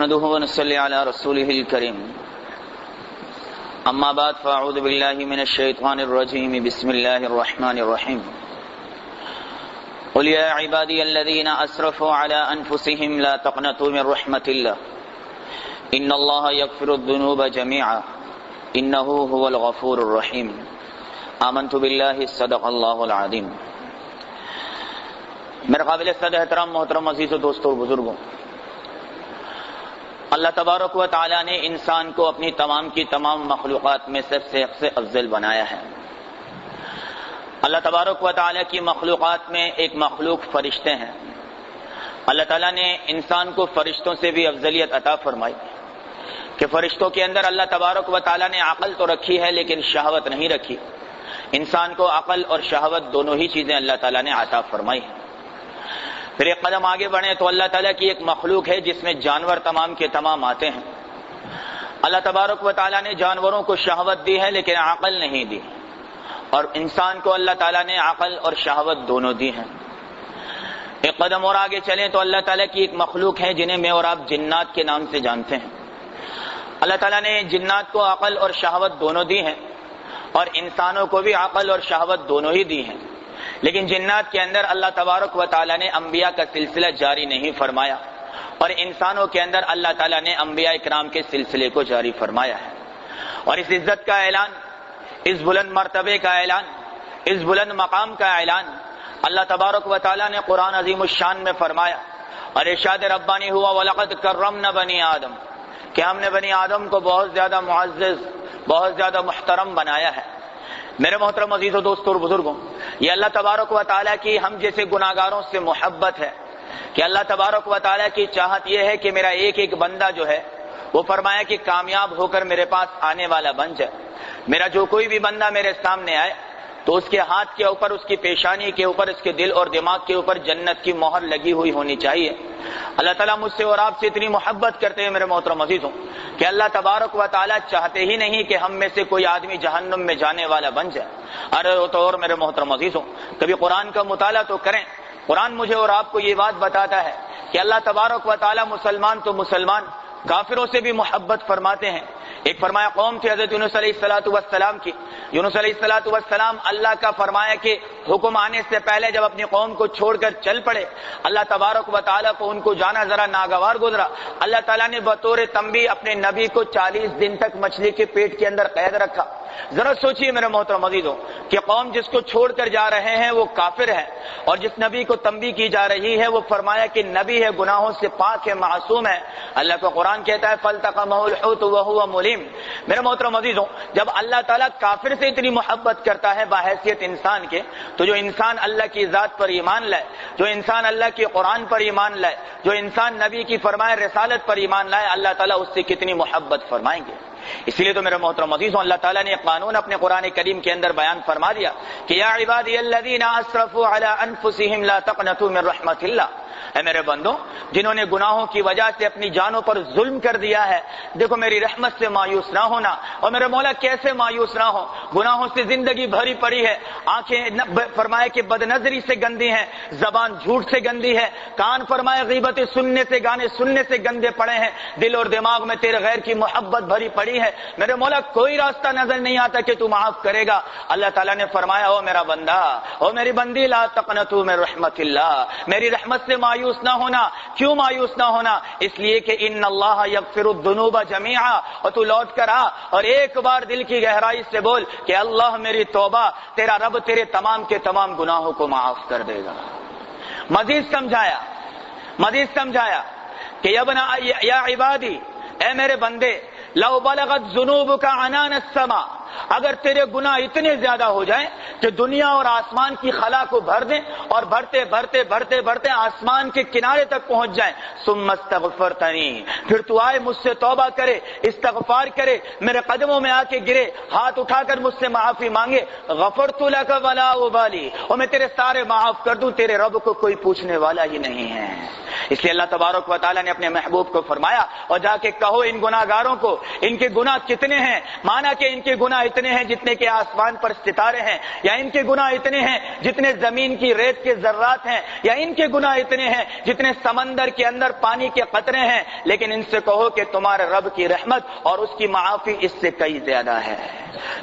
نحمده ونصلي على رسوله الكريم أما بعد فأعوذ بالله من الشيطان الرجيم بسم الله الرحمن الرحيم قل يا عبادي الذين أسرفوا على أنفسهم لا تقنطوا من رحمة الله إن الله يغفر الذنوب جميعا إنه هو الغفور الرحيم آمنت بالله صدق الله العظيم۔ میرے قابل صدر احترام محترم عزیز و دوستوں اور بزرگوں، اللہ تبارک و تعالیٰ نے انسان کو اپنی تمام کی تمام مخلوقات میں سب سے افضل بنایا ہے۔ اللہ تبارک و تعالیٰ کی مخلوقات میں ایک مخلوق فرشتے ہیں۔ اللہ تعالیٰ نے انسان کو فرشتوں سے بھی افضلیت عطا فرمائی کہ فرشتوں کے اندر اللہ تبارک و تعالیٰ نے عقل تو رکھی ہے لیکن شہوت نہیں رکھی۔ انسان کو عقل اور شہوت دونوں ہی چیزیں اللہ تعالیٰ نے عطا فرمائی ہیں۔ پھر ایک قدم آگے بڑھیں تو اللہ تعالیٰ کی ایک مخلوق ہے جس میں جانور تمام کے تمام آتے ہیں۔ اللہ تبارک و تعالیٰ نے جانوروں کو شہوت دی ہے لیکن عقل نہیں دی، اور انسان کو اللہ تعالیٰ نے عقل اور شہوت دونوں دی ہیں۔ ایک قدم اور آگے چلیں تو اللہ تعالیٰ کی ایک مخلوق ہے جنہیں میں اور آپ جنات کے نام سے جانتے ہیں۔ اللہ تعالیٰ نے جنات کو عقل اور شہوت دونوں دی ہیں، اور انسانوں کو بھی عقل اور شہوت دونوں ہی دی ہیں، لیکن جنات کے اندر اللہ تبارک و تعالیٰ نے انبیاء کا سلسلہ جاری نہیں فرمایا، اور انسانوں کے اندر اللہ تعالیٰ نے انبیاء اکرام کے سلسلے کو جاری فرمایا ہے۔ اور اس عزت کا اعلان، اس بلند مرتبے کا اعلان، اس بلند مقام کا اعلان اللہ تبارک و تعالیٰ نے قرآن عظیم الشان میں فرمایا، اور ارشاد ربانی ہوا وَلَقَدْ كَرَّمْنَا بَنِي آدم، کہ ہم نے بنی آدم کو بہت زیادہ معزز، بہت زیادہ محترم بنایا ہے۔ میرے محترم عزیز و دوستوں اور بزرگوں، یہ اللہ تبارک و تعالیٰ کی ہم جیسے گناہگاروں سے محبت ہے کہ اللہ تبارک و تعالیٰ کی چاہت یہ ہے کہ میرا ایک ایک بندہ جو ہے وہ فرمایا کہ کامیاب ہو کر میرے پاس آنے والا بن جائے۔ میرا جو کوئی بھی بندہ میرے سامنے آئے تو اس کے ہاتھ کے اوپر، اس کی پیشانی کے اوپر، اس کے دل اور دماغ کے اوپر جنت کی مہر لگی ہوئی ہونی چاہیے۔ اللہ تعالیٰ مجھ سے اور آپ سے اتنی محبت کرتے ہیں میرے محترم عزیزوں کہ اللہ تبارک و تعالیٰ چاہتے ہی نہیں کہ ہم میں سے کوئی آدمی جہنم میں جانے والا بن جائے۔ ارے تو اور میرے محترم عزیزوں، کبھی قرآن کا مطالعہ تو کریں۔ قرآن مجھے اور آپ کو یہ بات بتاتا ہے کہ اللہ تبارک و تعالیٰ مسلمان تو مسلمان، کافروں سے بھی محبت فرماتے ہیں۔ ایک فرمایا قوم تھی حضرت یونس علیہ السلام کی۔ یونس علیہ السلام اللہ کا فرمایا کہ حکم آنے سے پہلے جب اپنی قوم کو چھوڑ کر چل پڑے، اللہ تبارک و تعالیٰ کو ان کو جانا ذرا ناگوار گزرا۔ اللہ تعالیٰ نے بطور تنبیہ اپنے نبی کو 40 دن تک مچھلی کے پیٹ کے اندر قید رکھا۔ ذرا سوچئے میرے محترم عزیزوں کہ قوم جس کو چھوڑ کر جا رہے ہیں وہ کافر ہے، اور جس نبی کو تنبیہ کی جا رہی ہے وہ فرمایا کہ نبی ہے، گناہوں سے پاک ہے، معصوم ہے۔ اللہ کا قرآن کہتا ہے فَالْتَقَمَهُ الْحُوتُ وَهُوَ مُلِيمٌ۔ میرے محترم عزیزوں، جب اللہ تعالیٰ کافر سے اتنی محبت کرتا ہے بحیثیت انسان کے، تو جو انسان اللہ کی ذات پر ایمان لائے، جو انسان اللہ کے قرآن پر ایمان لائے، جو انسان نبی کی فرمائے رسالت پر ایمان لائے، اللہ تعالیٰ اس سے کتنی محبت فرمائیں گے۔ اسی لیے تو میرے محترم عزیزوں، اللہ تعالیٰ نے ایک قانون اپنے قرآن کریم کے اندر بیان فرما دیا کہ یا عبادی الذین اسرفوا علی انفسہم لا تقنطوا من رحمت اللہ۔ اے میرے بندو، جنہوں نے گناہوں کی وجہ سے اپنی جانوں پر ظلم کر دیا ہے، دیکھو میری رحمت سے مایوس نہ ہونا۔ اور میرے مولا کیسے مایوس نہ ہو؟ گناہوں سے زندگی بھری پڑی ہے، آنکھیں فرمائے کہ بد نظری سے گندی ہیں، زبان جھوٹ سے گندی ہے، کان فرمائے غیبت سننے سے، گانے سننے سے گندے پڑے ہیں، دل اور دماغ میں تیرے غیر کی محبت بھری پڑی ہے۔ میرے مولا کوئی راستہ نظر نہیں آتا کہ تو معاف کرے گا۔ اللہ تعالیٰ نے فرمایا او میرا بندہ، او میری بندی، لا تقنطوا من رحمت اللہ، میری رحمت سے مایوس نہ ہونا۔ کیوں مایوس نہ ہونا؟ اس لیے کہ ان اللہ یغفر الذنوب جميعا، اور تو لوٹ کر آ اور ایک بار دل کی گہرائی سے بول کہ اللہ میری توبہ، تیرا رب تیرے تمام کے تمام گناہوں کو معاف کر دے گا۔ مزید سمجھایا کہ یا عبادی، اے میرے بندے، لو بلغت ذنوبک عنان السماء، اگر تیرے گناہ اتنے زیادہ ہو جائیں کہ دنیا اور آسمان کی خلا کو بھر دیں اور بڑھتے بڑھتے بڑھتے بڑھتے آسمان کے کنارے تک پہنچ جائیں، ثم استغفرتنی، پھر تو آئے مجھ سے توبہ کرے، استغفار کرے، میرے قدموں میں آ کے گرے، ہاتھ اٹھا کر مجھ سے معافی مانگے، غفرت لک ولا ابالی، اور میں تیرے سارے معاف کر دوں، تیرے رب کو کوئی پوچھنے والا ہی نہیں ہے۔ اس لیے اللہ تبارک و تعالیٰ نے اپنے محبوب کو فرمایا اور جا کے کہو ان گناہگاروں کو ان کے گناہ کتنے ہیں، مانا کہ ان کے گناہ اتنے ہیں جتنے کہ آسمان پر ستارے ہیں، یا ان کے گناہ اتنے ہیں جتنے زمین کی ریت کے ذرات ہیں، یا ان کے گناہ اتنے ہیں جتنے سمندر کے اندر پانی کے قطرے ہیں، لیکن ان سے کہو کہ تمہارے رب کی رحمت اور اس کی معافی اس سے کئی زیادہ ہے۔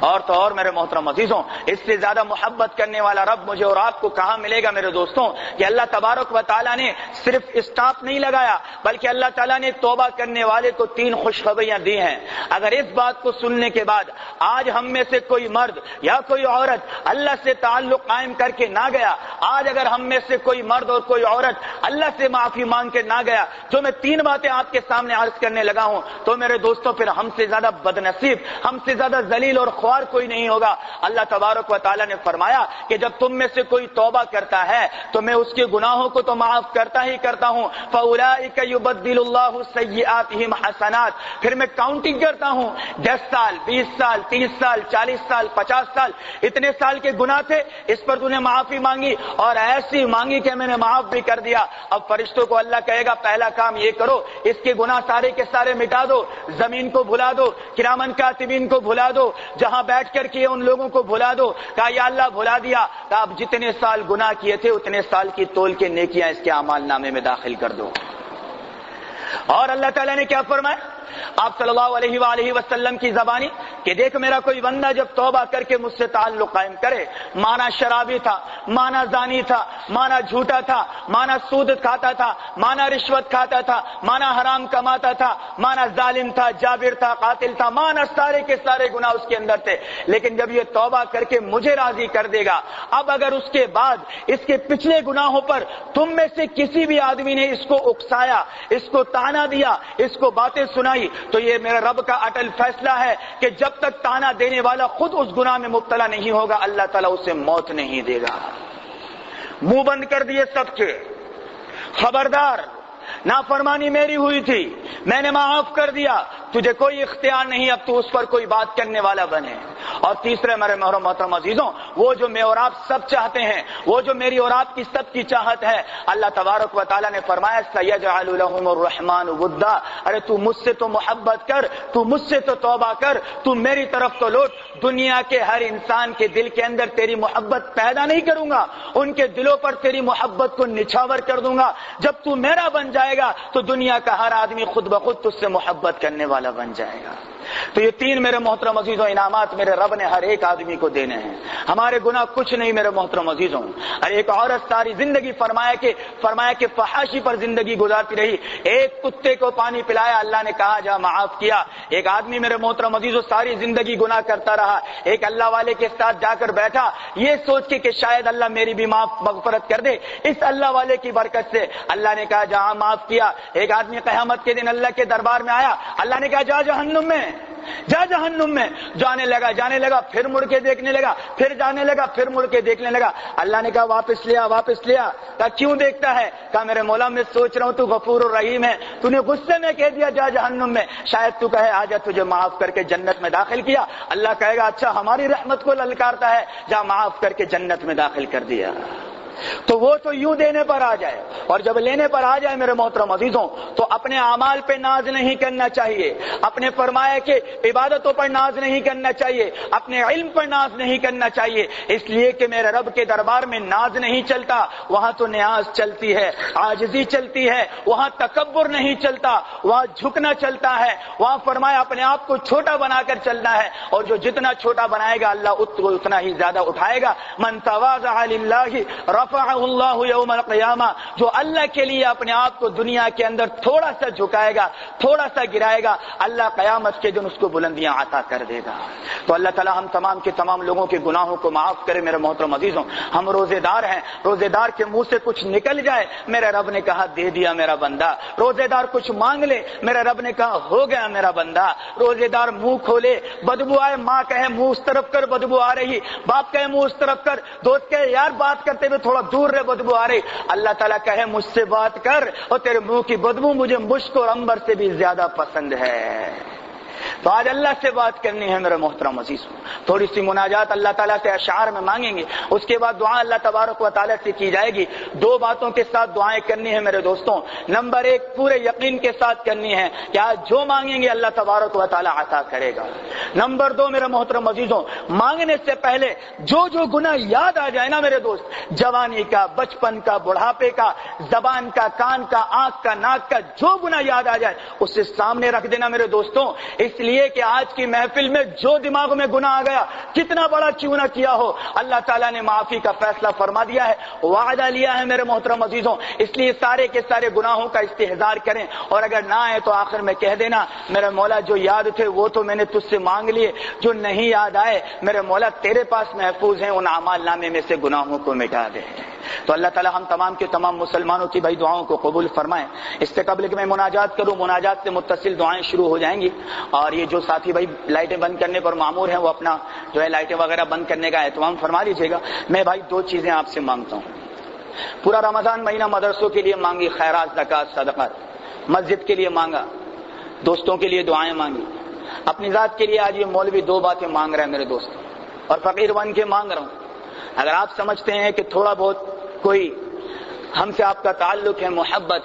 اور تو اور میرے محترم عزیزوں، اس سے زیادہ محبت کرنے والا رب مجھے اور آپ کو کہاں ملے گا میرے دوستوں؟ کہ اللہ تبارک و تعالیٰ نے صرف اسٹاپ نہیں لگایا، بلکہ اللہ تعالیٰ نے توبہ کرنے والے کو 3 خوشخبریاں دی ہیں۔ اگر اس بات کو سننے کے بعد آج ہم میں سے کوئی مرد یا کوئی عورت اللہ سے تعلق قائم کر کے نہ گیا، آج اگر ہم میں سے کوئی مرد اور کوئی عورت اللہ سے معافی مانگ کے نہ گیا، جو میں 3 باتیں آپ کے سامنے عرض کرنے لگا ہوں، تو میرے دوستوں پھر ہم سے زیادہ بدنصیب، ہم سے زیادہ ذلیل اور خوار کوئی نہیں ہوگا۔ اللہ تبارک و تعالیٰ نے فرمایا کہ جب تم میں سے کوئی توبہ کرتا ہے تو میں اس کے گناہوں کو تو معاف کرتا ہی کرتا ہوں، فَأُولَٰئِكَ يُبَدِّلُ اللَّهُ سَيِّئَاتِهِمْ حَسَنَاتٍ، پھر میں کاؤنٹنگ کرتا ہوں، 10 سال 20 سال 30 سال 40 سال 50 سال اتنے سال کے گناہ تھے، اس پر تو نے معافی مانگی اور ایسی مانگی کہ میں نے معاف بھی کر دیا۔ اب فرشتوں کو اللہ کہے گا پہلا کام یہ کرو، اس کے گناہ سارے کے سارے مٹا دو، زمین کو بھلا دو، کرامن کاتبین کو بھلا دو، جہاں بیٹھ کر کے ان لوگوں کو بھلا دو۔ کہا یا اللہ بھلا دیا، کہ آپ جتنے سال گناہ کیے تھے اتنے سال کی تول کے نیکیاں اس کے اعمال نامے میں داخل کر دو۔ اور اللہ تعالیٰ نے کیا فرمایا؟ آپ صلی اللہ علیہ وآلہ وسلم کی زبانی کہ دیکھ میرا کوئی بندہ جب توبہ کر کے مجھ سے تعلق قائم کرے، مانا شرابی تھا، مانا زانی تھا، مانا جھوٹا تھا، مانا سود کھاتا تھا، مانا رشوت کھاتا تھا، مانا حرام کماتا تھا، مانا ظالم تھا، جابر تھا، قاتل تھا، مانا سارے کے سارے گناہ اس کے اندر تھے، لیکن جب یہ توبہ کر کے مجھے راضی کر دے گا، اب اگر اس کے بعد اس کے پچھلے گناہوں پر تم میں سے کسی بھی آدمی نے اس کو اکسایا، اس کو تانا دیا، اس کو باتیں سنائی، تو یہ میرے رب کا اٹل فیصلہ ہے کہ جب تک تانا دینے والا خود اس گناہ میں مبتلا نہیں ہوگا، اللہ تعالیٰ اسے موت نہیں دے گا۔ منہ بند کر دیے سب کے، خبردار، نافرمانی میری ہوئی تھی، میں نے معاف کر دیا، تجھے کوئی اختیار نہیں اب تو اس پر کوئی بات کرنے والا بنے۔ اور تیسرے میرے محترم عزیزوں، وہ جو میں اور آپ سب چاہتے ہیں، وہ جو میری اور آپ کی سب کی چاہت ہے، اللہ تبارک و تعالیٰ نے فرمایا سَيَجْعَلُ لَهُمُ الرَّحْمَنُ وُدًّا، ارے تو مجھ سے تو محبت کر، تو مجھ سے تو توبہ کر، تو میری طرف تو لوٹ۔ دنیا کے ہر انسان کے دل کے اندر تیری محبت پیدا نہیں کروں گا، ان کے دلوں پر تیری محبت کو نچھاور کر دوں گا۔ جب تو میرا بن جائے گا تو دنیا کا ہر آدمی خود بخود تجھ سے محبت کرنے والا بن جائے گا۔ تو یہ 3 میرے محترم عزیزوں انعامات میرے رب نے ہر ایک آدمی کو دینے ہیں۔ ہمارے گناہ کچھ نہیں میرے محترم عزیزوں۔ اور ایک عورت ساری زندگی فرمایا کہ فحاشی پر زندگی گزارتی رہی، ایک کتے کو پانی پلایا، اللہ نے کہا جا معاف کیا۔ ایک آدمی میرے محترم عزیزوں ساری زندگی گناہ کرتا رہا، ایک اللہ والے کے ساتھ جا کر بیٹھا یہ سوچ کے کہ شاید اللہ میری بھی مغفرت کر دے، اس اللہ والے کی برکت سے اللہ نے کہا جہاں معاف کیا۔ ایک آدمی قیامت کے دن اللہ کے دربار میں آیا، اللہ نے کہا جا جہنم میں، جا جہنم میں۔ جانے لگا، پھر مڑ کے دیکھنے لگا، پھر جانے لگا، پھر مڑ کے دیکھنے لگا۔ اللہ نے کہا واپس لیا۔ کہا کیوں دیکھتا ہے؟ کہا میرے مولا میں سوچ رہا ہوں تو غفور الرحیم ہے، تو نے غصے میں کہہ دیا جا جہنم میں، شاید تو کہے آجا تجھے معاف کر کے جنت میں داخل کیا۔ اللہ کہے گا اچھا ہماری رحمت کو للکارتا ہے، جا معاف کر کے جنت میں داخل کر دیا۔ تو وہ تو یوں دینے پر آ جائے، اور جب لینے پر آ جائے میرے محترم عزیزوں تو اپنے اعمال پہ ناز نہیں کرنا چاہیے، اپنے فرمایا کہ عبادتوں پر ناز نہیں کرنا چاہیے، اپنے علم پر ناز نہیں کرنا چاہیے، اس لیے کہ میرے رب کے دربار میں ناز نہیں چلتا، وہاں تو نیاز چلتی ہے، عاجزی چلتی ہے، وہاں تکبر نہیں چلتا، وہاں جھکنا چلتا ہے، وہاں فرمایا اپنے آپ کو چھوٹا بنا کر چلنا ہے، اور جو جتنا چھوٹا بنائے گا اللہ اتنا ہی زیادہ اٹھائے گا۔ من تواضع للہ رفعہ اللہ یوم القیامہ، جو اللہ کے لیے اپنے آپ کو دنیا کے اندر تھوڑا سا جھکائے گا، تھوڑا سا گرائے گا، اللہ قیامت کے دن اس کو بلندیاں عطا کر دے گا۔ تو اللہ تعالیٰ ہم تمام کے تمام لوگوں کے گناہوں کو معاف کرے میرے محترم عزیزوں۔ ہم روزے دار ہیں، روزے دار کے منہ سے کچھ نکل جائے، میرے رب نے کہا دے دیا میرا بندہ۔ روزے دار کچھ مانگ لے، میرے رب نے کہا ہو گیا میرا بندہ۔ روزے دار منہ کھولے، بدبو آئے، ماں کہے منہ اس طرف کر بدبو آ رہی، باپ کہے منہ اس طرف کر، دوست کہے یار بات کرتے ہوئے تھوڑا دور رہ بدبو آ رہی، اللہ تعالیٰ کہے مجھ سے بات کر، اور تیرے منہ کی بدبو مجھے مشک اور عنبر سے بھی زیادہ پسند ہے۔ تو آج اللہ سے بات کرنی ہے میرے محترم عزیزوں. تھوڑی سی مناجات اللہ تعالیٰ سے اشعار میں مانگیں گے, اس کے بعد دعا اللہ تبارک و تعالیٰ سے کی جائے گی. دو باتوں کے ساتھ دعائیں کرنی ہے میرے دوستوں. نمبر ایک, پورے یقین کے ساتھ کرنی ہے کہ آج جو مانگیں گے اللہ تبارک و تعالیٰ عطا کرے گا. نمبر دو میرے محترم عزیزوں, مانگنے سے پہلے جو گناہ یاد آ جائے نا میرے دوست, جوانی کا, بچپن کا, بڑھاپے کا, زبان کا, کان کا, آنکھ کا, ناک کا, جو گناہ یاد آ جائے اسے سامنے رکھ دینا میرے دوستوں. اس لیے کہ آج کی محفل میں جو دماغ میں گناہ آ گیا, کتنا بڑا کیوں نہ کیا ہو, اللہ تعالیٰ نے معافی کا فیصلہ فرما دیا ہے, وعدہ لیا ہے میرے محترم عزیزوں. اس لیے سارے کے سارے گناہوں کا استحضار کریں, اور اگر نہ آئے تو آخر میں کہہ دینا میرے مولا جو یاد تھے وہ تو میں نے تجھ سے مانگ لیے, جو نہیں یاد آئے میرے مولا تیرے پاس محفوظ ہیں, ان اعمال نامے میں سے گناہوں کو مٹا دے. تو اللہ تعالیٰ ہم تمام کے تمام مسلمانوں کی بھائی دعاؤں کو قبول فرمائیں. اس سے قبل کہ میں مناجات کروں, مناجات سے متصل دعائیں شروع ہو جائیں گی, اور یہ جو ساتھی بھائی لائٹیں بند کرنے پر مامور ہیں وہ اپنا جو ہے لائٹیں وغیرہ بند کرنے کا اہتمام فرما لیجیے گا. میں بھائی دو چیزیں آپ سے مانگتا ہوں. پورا رمضان مہینہ مدرسوں کے لیے مانگی خیرات, زکات, صدقات, مسجد کے لیے مانگا, دوستوں کے لیے دعائیں مانگی, اپنی ذات کے لیے آج یہ مولوی دو باتیں مانگ رہے ہیں میرے دوست, اور فقیر بن کے مانگ رہا ہوں. اگر آپ سمجھتے ہیں کہ تھوڑا بہت کوئی ہم سے آپ کا تعلق ہے, محبت,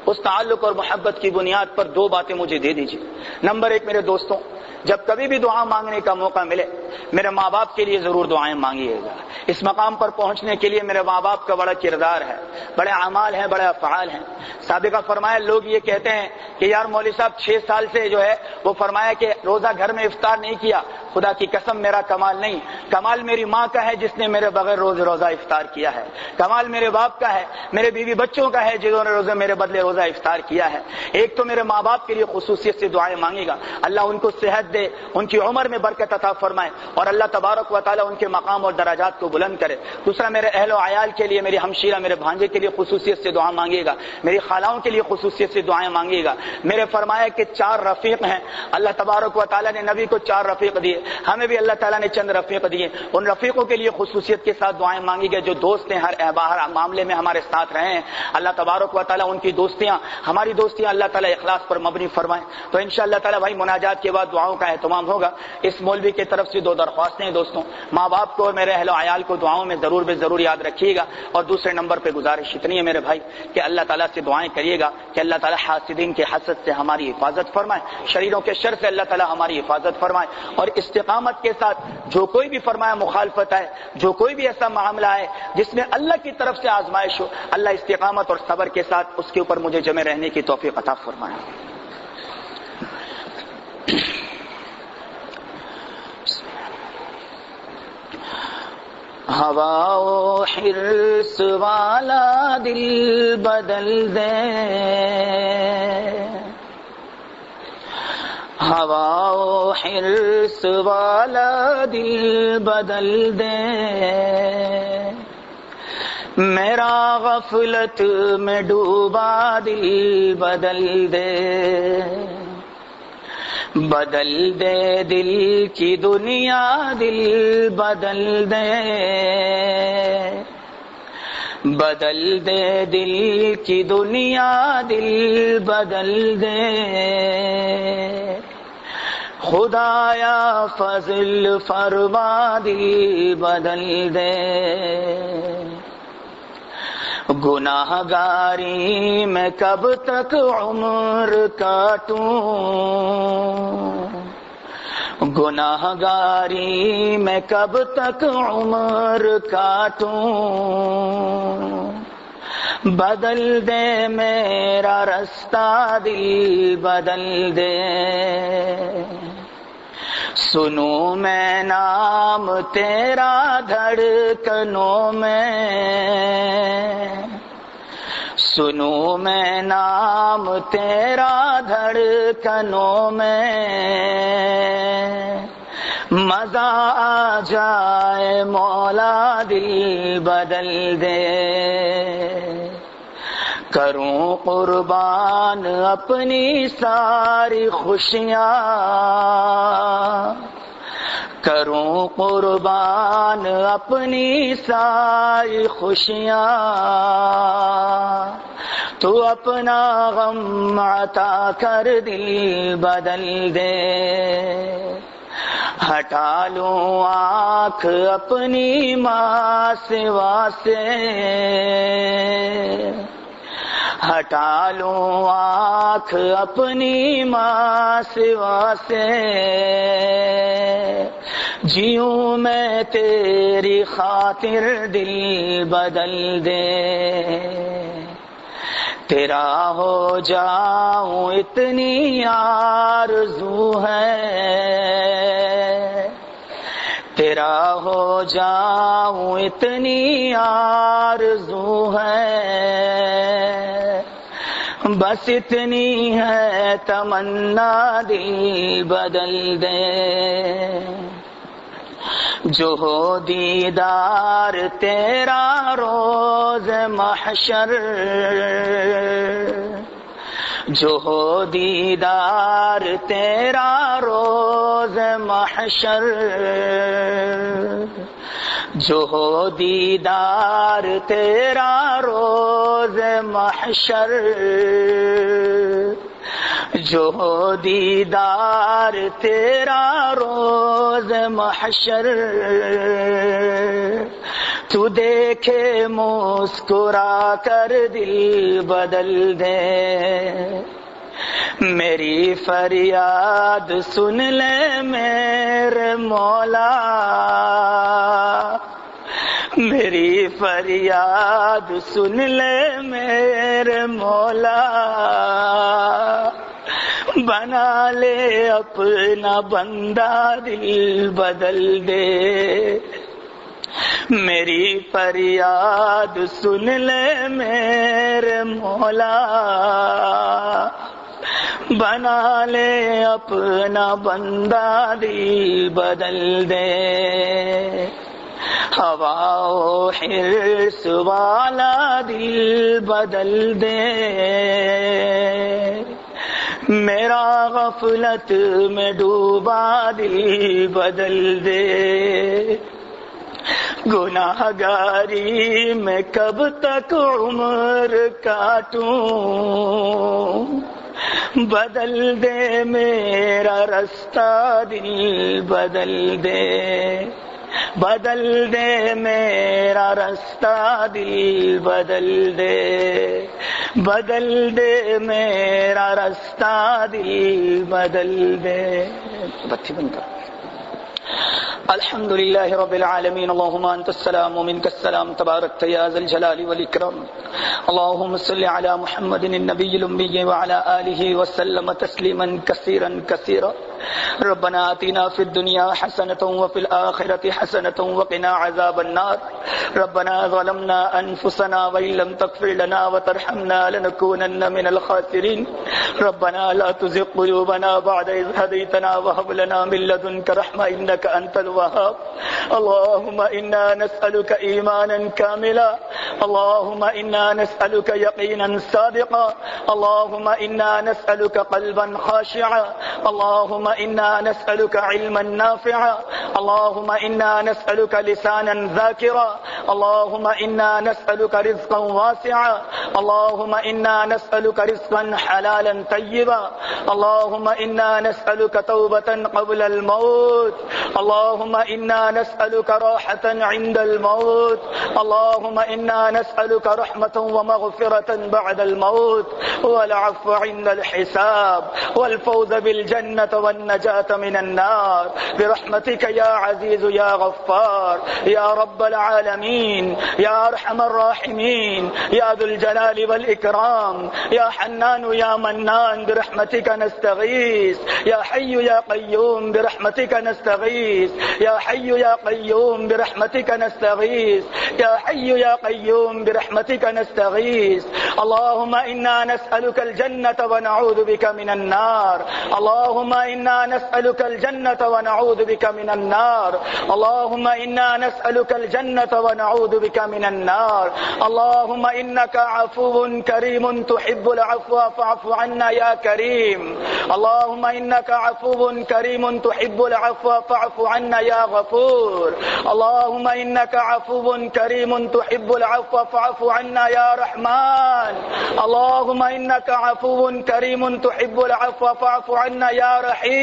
اس تعلق اور محبت کی بنیاد پر دو باتیں مجھے دے دیجیے. نمبر ایک میرے دوستوں, جب کبھی بھی دعا مانگنے کا موقع ملے میرے ماں باپ کے لیے ضرور دعائیں مانگیے گا. اس مقام پر پہنچنے کے لیے میرے ماں باپ کا بڑا کردار ہے, بڑے اعمال ہیں, بڑے افعال ہیں. سابقہ فرمایا لوگ یہ کہتے ہیں کہ یار مولوی صاحب 6 سال سے جو ہے وہ فرمایا کہ روزہ گھر میں افطار نہیں کیا. خدا کی قسم میرا کمال نہیں, کمال میری ماں کا ہے جس نے میرے بغیر روزہ افطار کیا ہے. کمال میرے باپ کا ہے, میرے بیوی بچوں کا ہے جنہوں نے روزہ میرے بدلے روزہ افطار کیا ہے. ایک تو میرے ماں باپ کے لیے خصوصیت سے دعائیں مانگے گا, اللہ ان کو صحت دے, ان کی عمر میں برکت عطا فرمائے, اور اللہ تبارک و تعالی ان کے مقام اور درجات کو بلند کرے. دوسرا میرے اہل و عیال کے لیے, میری ہمشیرہ, میرے بھانجے کے لیے خصوصیت سے دعا مانگے گا, میری خالاؤں کے لیے خصوصیت سے دعائیں مانگے گا. میرے فرمایا کہ 4 رفیق ہیں, اللہ تبارک و تعالی نے نبی کو 4 رفیق دیے, ہمیں بھی اللہ تعالیٰ نے چند رفیق دیے. ان رفیقوں کے لیے خصوصیت کے ساتھ دعائیں مانگی گئے جو دوست ہیں, ہر معاملے میں ہمارے ساتھ رہے ہیں. اللہ تبارک و تعالیٰ ان کی دوستیاں, ہماری دوستیاں اللہ تعالیٰ اخلاص پر مبنی فرمائیں. تو انشاءاللہ تعالیٰ بھائی مناجات کے بعد دعاؤں کا اہتمام ہوگا. اس مولوی کی طرف سے 2 درخواستیں ہیں دوستوں, ماں باپ کو اور میرے اہل و عیال کو دعاؤں میں ضرور بے ضرور یاد رکھیے گا. اور دوسرے نمبر پہ گزارش اتنی ہے میرے بھائی کہ اللہ تعالیٰ سے دعائیں کریے گا کہ اللہ تعالیٰ حاسدین کے حسد سے ہماری حفاظت فرمائے, شریروں کے شر سے اللہ تعالیٰ ہماری حفاظت فرمائے, اور استقامت کے ساتھ جو کوئی بھی فرمایا مخالفت ہے, جو کوئی بھی ایسا معاملہ ہے جس میں اللہ کی طرف سے آزمائش ہو, اللہ استقامت اور صبر کے ساتھ اس کے اوپر مجھے جمع رہنے کی توفیق عطا فرمائے. ہوا و حرص والا دل بدل دے, ہوا و حرص والا دل بدل دے, میرا غفلت میں ڈوبا دل بدل دے, بدل دے دل کی دنیا دل بدل دے, بدل دے دل کی دنیا دل بدل دے, خدایا فضل فرما دل بدل دے, گناہ گاری میں کب تک عمر کاٹوں, گناہ گاری میں کب تک عمر کاٹوں, بدل دے میرا رستہ دل بدل دے, سنوں میں نام تیرا دھڑکنوں میں, سنوں میں نام تیرا دھڑکنوں میں, مزہ آ جائے مولا دل بدل دے, کروں قربان اپنی ساری خوشیاں, کروں قربان اپنی ساری خوشیاں, تو اپنا غم عطا کر دل بدل دے، ہٹا لوں آنکھ اپنی ماں سوا سے، ہٹا لوں آنکھ اپنی ماں سوا سے، جیوں میں تیری خاطر دل بدل دے، تیرا ہو جاؤں اتنی آرزو ہے، تیرا ہو جاؤں اتنی آرزو ہے، بس اتنی ہے تمنا دل بدل دے، جو ہو دیدار تیرا روز محشر، جو ہو دیدار تیرا روز محشر، جو ہو دیدار تیرا روز محشر، جو ہو دیدار تیرا روز محشر، تو دیکھے مسکرا کر دل بدل دے، میری فریاد سن لے میرے مولا، میری فریاد سن لے میرے مولا، بنا لے اپنا بندہ دل بدل دے، میری فریاد سن لے میرے مولا، بنا لے اپنا بندہ دل بدل دے، ہوا و حرص والا دل بدل دے، میرا غفلت میں ڈوبا دل بدل دے، گناہگاری میں کب تک عمر کاٹوں، بدل دے میرا رستہ دل بدل دے، بدل دے میرا رستہ دل بدل دے، بدل دے میرا رستہ دل بدل دے۔ بچی بند کر۔ الحمد لله رب العالمين، اللهم أنت السلام ومنك السلام، تباركت يا ذا الجلال والإكرام، اللهم صل على محمد النبي الأمي وعلى آله وسلم تسليما كثيرا كثيرا، ربنا آتنا في الدنيا حسنة وفي الآخرة حسنة وقنا عذاب النار، ربنا ظلمنا أنفسنا وإن لم تغفر لنا وترحمنا لنكونن من الخاسرين، ربنا لا تزغ قلوبنا بعد إذ هديتنا وهب لنا من لدنك رحمة إنك أنت الوهاب، اللهم إنا نسألك إيمانا كاملا، اللهم إنا نسألك يقينا صادقا، اللهم إنا نسألك قلبا خاشعا، اللهم إنا نسألك علما نافعا، اللهم إنا نسألك لسانا ذاكرا، اللهم إنا نسألك رزقا واسعا، اللهم إنا نسألك رزقا حلالا طيبا، اللهم إنا نسألك توبة قبل الموت، اللهم إنا نسألك راحة عند الموت، اللهم إنا نسألك رحمة ومغفرة بعد الموت، والعفو عند الحساب، والفوز بالجنة والنجاة من النار، برحمتك يا عزيز يا غفار يا رب العالمين، يا أرحم الراحمين، يا ذو الجلال والإكرام، يا حنان يا منان، برحمتك نستغيث، يا حي يا قيوم برحمتك نستغيث، يا حي يا قيوم برحمتك نستغيث، يا حي يا قيوم برحمتك نستغيث، اللهم إنا نسألك الجنة ونعوذ بك من النار، اللهم إنا إنا نسألك الجنة ونعوذ بك من النار اللهم إنا نسألك الجنة ونعوذ بك من النار اللهم إنك عفو كريم تحب العفو فاعف عنا يا كريم اللهم إنك عفو كريم تحب العفو فاعف عنا يا غفور اللهم إنك عفو كريم تحب العفو فاعف عنا يا رحمن اللهم إنك عفو كريم تحب العفو فاعف عنا يا رحيم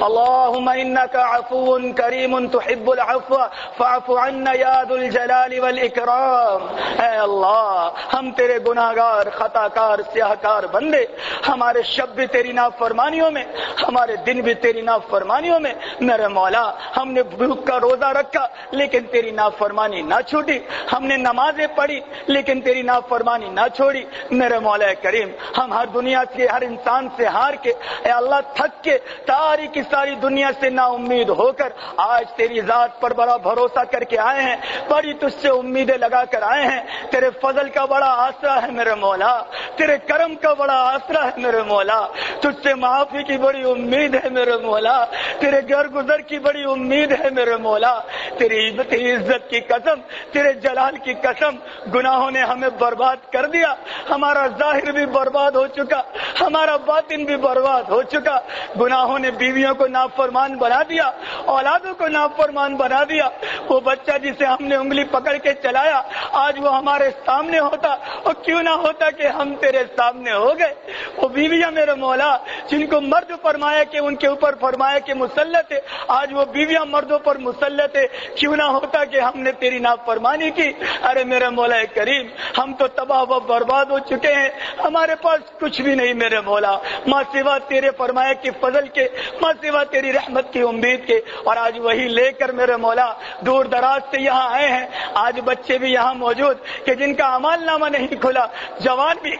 اللهم إنك عفو كريم تحب العفو فاعف عنا يا ذو الجلال والإكرام اے اللہ ہم تیرے گناہگار خطا کار سیاہ کار بندے ہمارے شب بھی تیری نافرمانیوں میں ہمارے دن بھی تیری نافرمانیوں میں میرے مولا ہم نے بھوک کا روزہ رکھا لیکن تیری نافرمانی نہ چھوٹی ہم نے نمازیں پڑھی لیکن تیری نافرمانی نہ چھوڑی میرے مولا کریم ہم ہر دنیا سے ہر انسان سے ہار کے اے اللہ تھک کے ساری کی ساری دنیا سے نا امید ہو کر آج تیری ذات پر بڑا بھروسہ کر کے آئے ہیں بڑی تجھ سے امیدیں لگا کر آئے ہیں تیرے فضل کا بڑا آسرا ہے میرے مولا تیرے کرم کا بڑا آسرا ہے میرے مولا تجھ سے معافی کی بڑی امید ہے میرے مولا تیرے گھر گزر کی بڑی امید ہے میرے مولا تیری عزت کی قسم تیرے جلال کی قسم گناہوں نے ہمیں برباد کر دیا ہمارا ظاہر بھی برباد ہو چکا ہمارا باطن بھی برباد ہو چکا گناہوں نے بیویوں کو نافرمان بنا دیا اولادوں کو نافرمان بنا دیا وہ بچہ جسے ہم نے انگلی پکڑ کے چلایا آج وہ ہمارے سامنے ہوتا اور کیوں نہ ہوتا کہ ہم تیرے سامنے ہو گئے وہ بیویاں میرے مولا جن کو مرد فرمایا کہ ان کے اوپر فرمایا کہ مسلط ہے آج وہ بیویاں مردوں پر مسلط ہے کیوں نہ ہوتا کہ ہم نے تیری نافرمانی کی ارے میرے مولا کریم ہم تو تباہ و برباد ہو چکے ہیں ہمارے پاس کچھ بھی نہیں میرے مولا ماں سوا تیرے فرمایا کہ فضل کے ماں سوا تیری رحمت کی امید کے اور آج وہی لے کر میرے مولا دور دراز سے یہاں آئے ہیں آج بچے بھی یہاں موجود کہ جن کا اعمال نامہ نہیں کھلا جوان بھی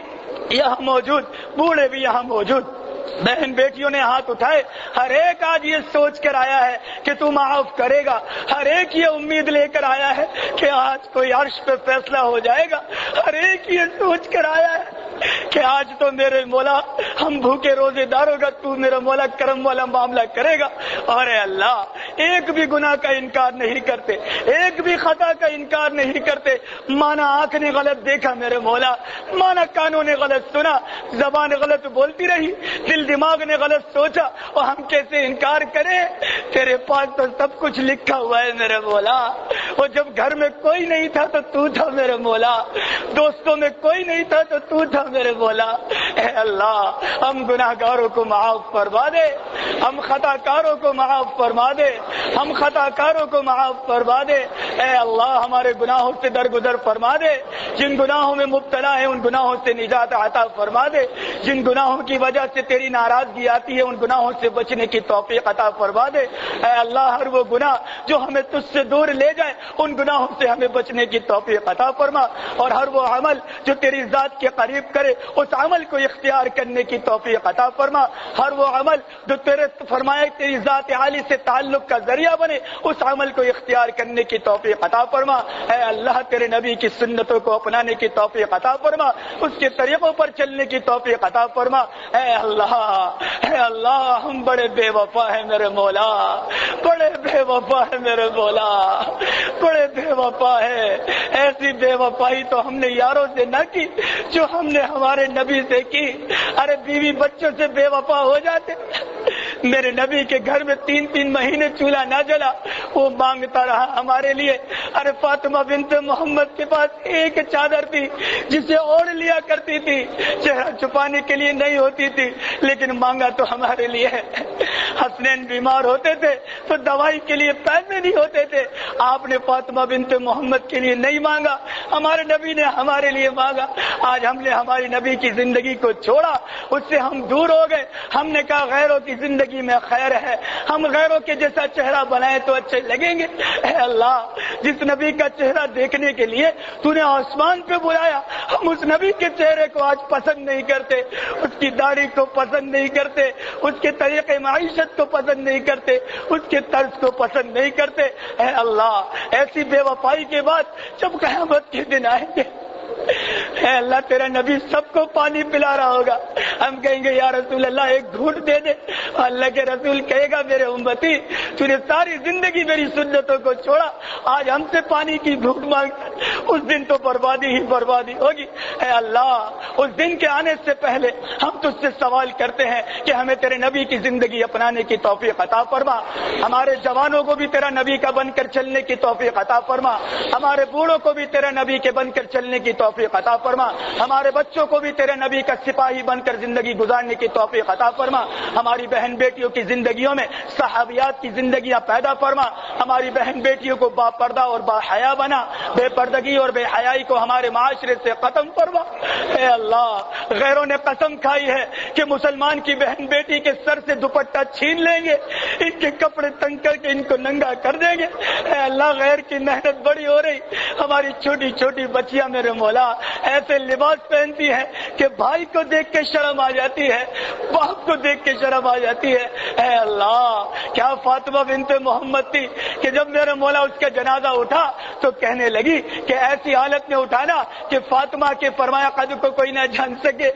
یہاں موجود بوڑھے بھی یہاں موجود بہن بیٹیوں نے ہاتھ اٹھائے ہر ایک آج یہ سوچ کر آیا ہے کہ تو معاف کرے گا ہر ایک یہ امید لے کر آیا ہے کہ آج کوئی عرش پہ فیصلہ ہو جائے گا ہر ایک یہ سوچ کر آیا ہے کہ آج تو میرے مولا ہم بھوکے روزے دار ہوگا تو میرا مولا کرم والا معاملہ کرے گا اور اے اللہ ایک بھی گناہ کا انکار نہیں کرتے ایک بھی خطا کا انکار نہیں کرتے مانا آنکھ نے غلط دیکھا میرے مولا مانا کانوں نے غلط سنا زبان غلط بولتی رہی دل دماغ نے غلط سوچا اور ہم کیسے انکار کریں تیرے پاس تو سب کچھ لکھا ہوا ہے میرے مولا اور جب گھر میں کوئی نہیں تھا تو تو تھا میرے مولا دوستوں میں کوئی نہیں تھا تو تو تھا میرے مولا اے اللہ ہم گناہ گاروں کو معاف فرما دے ہم خطا کاروں کو معاف فرما دے ہم خطا کاروں کو معاف فرما دے اے اللہ ہمارے گناہوں سے درگزر فرما دے جن گناہوں میں مبتلا ہے ان گناہوں سے نجات عطا فرما دے جن گناہوں کی وجہ سے تیری ناراضگی آتی ہے ان گناہوں سے بچنے کی توفیق عطا فرما دے اے اللہ ہر وہ گناہ جو ہمیں تجھ سے دور لے جائے ان گناہوں سے ہمیں بچنے کی توفیق عطا فرما اور ہر وہ عمل جو تیری ذات کے قریب کرے اس عمل کو اختیار کرنے کی توفیق عطا فرما ہر وہ عمل جو تیرے فرمایا تیری ذات عالی سے تعلق کا ذریعہ بنے اس عمل کو اختیار کرنے کی توفیق عطا فرما اے اللہ تیرے نبی کی سنتوں کو اپنانے کی توفیق عطا فرما اس کے طریقوں پر چلنے کی توفیق عطا فرما اے اللہ ہم بڑے بے وفا ہیں میرے مولا بڑے بے وفا ہے میرے مولا بڑے بے وفا ہے ایسی بے وفائی تو ہم نے یاروں سے نہ کی جو ہم نے ہمارے نبی سے کی ارے بیوی بچوں سے بے وفا ہو جاتے میرے نبی کے گھر میں 3 مہینے چولہا نہ جلا وہ مانگتا رہا ہمارے لیے ارے فاطمہ بنت محمد کے پاس ایک چادر تھی جسے اوڑھ لیا کرتی تھی چہرہ چھپانے کے لیے نہیں ہوتی تھی لیکن مانگا تو ہمارے لیے حسنین بیمار ہوتے تھے تو دوائی کے لیے پیسے نہیں ہوتے تھے آپ نے فاطمہ بنت محمد کے لیے نہیں مانگا ہمارے نبی نے ہمارے لیے مانگا آج ہم نے ہماری نبی کی زندگی کو چھوڑا اس سے ہم دور ہو گئے ہم نے کہا غیروں کی زندگی میں خیر ہے ہم غیروں کے جیسا چہرہ بنائے تو اچھے لگیں گے اے اللہ جس نبی کا چہرہ دیکھنے کے لیے تو نے آسمان پہ بلایا ہم اس نبی کے چہرے کو آج پسند نہیں کرتے اس کی داڑھی کو پسند نہیں کرتے اس کے طریقے معیشت کو پسند نہیں کرتے اس کے طرز کو پسند نہیں کرتے اے اللہ ایسی بے وفائی کے بعد جب قیامت کے دن آئیں گے اے اللہ تیرا نبی سب کو پانی پلا رہا ہوگا ہم کہیں گے یا رسول اللہ ایک گھونٹ دے دے. اللہ کے رسول کہے گا میرے امتی تو نے ساری زندگی میری سنتوں کو چھوڑا, آج ہم سے پانی کی گھونٹ مانگتا, اس دن تو بربادی ہی بربادی ہوگی. اے اللہ اس دن کے آنے سے پہلے ہم تجھ سے سوال کرتے ہیں کہ ہمیں تیرے نبی کی زندگی اپنانے کی توفیق عطا فرما, ہمارے جوانوں کو بھی تیرا نبی کا بن کر چلنے کی توفیق عطا فرما, ہمارے بوڑھوں کو بھی تیرے نبی کے بن کر چلنے کی توفیق عطا فرما, ہمارے بچوں کو بھی تیرے نبی کا سپاہی بن کر زندگی گزارنے کی توفیق عطا فرما, ہماری بہن بیٹیوں کی زندگیوں میں صحابیات کی زندگیاں پیدا فرما, ہماری بہن بیٹیوں کو با پردہ اور با حیا بنا, بے پردگی اور بے حیائی کو ہمارے معاشرے سے ختم فرما. اے اللہ غیروں نے قسم کھائی ہے کہ مسلمان کی بہن بیٹی کے سر سے دوپٹہ چھین لیں گے, ان کے کپڑے تنگ کر کے ان کو ننگا کر دیں گے. اے اللہ غیر کی محنت بڑی ہو رہی, ہماری چھوٹی چھوٹی بچیاں میرے مولا ایسے لباس پہنتی ہیں کہ بھائی کو دیکھ کے شرم آ جاتی ہے, باپ کو دیکھ کے شرم آ جاتی ہے. اے اللہ کیا فاطمہ بنت محمد تھی کہ جب میرے مولا اس کا جنازہ اٹھا تو کہنے لگی کہ ایسی حالت میں اٹھانا کہ فاطمہ کے فرمایا قد کو کوئی نہ جان سکے.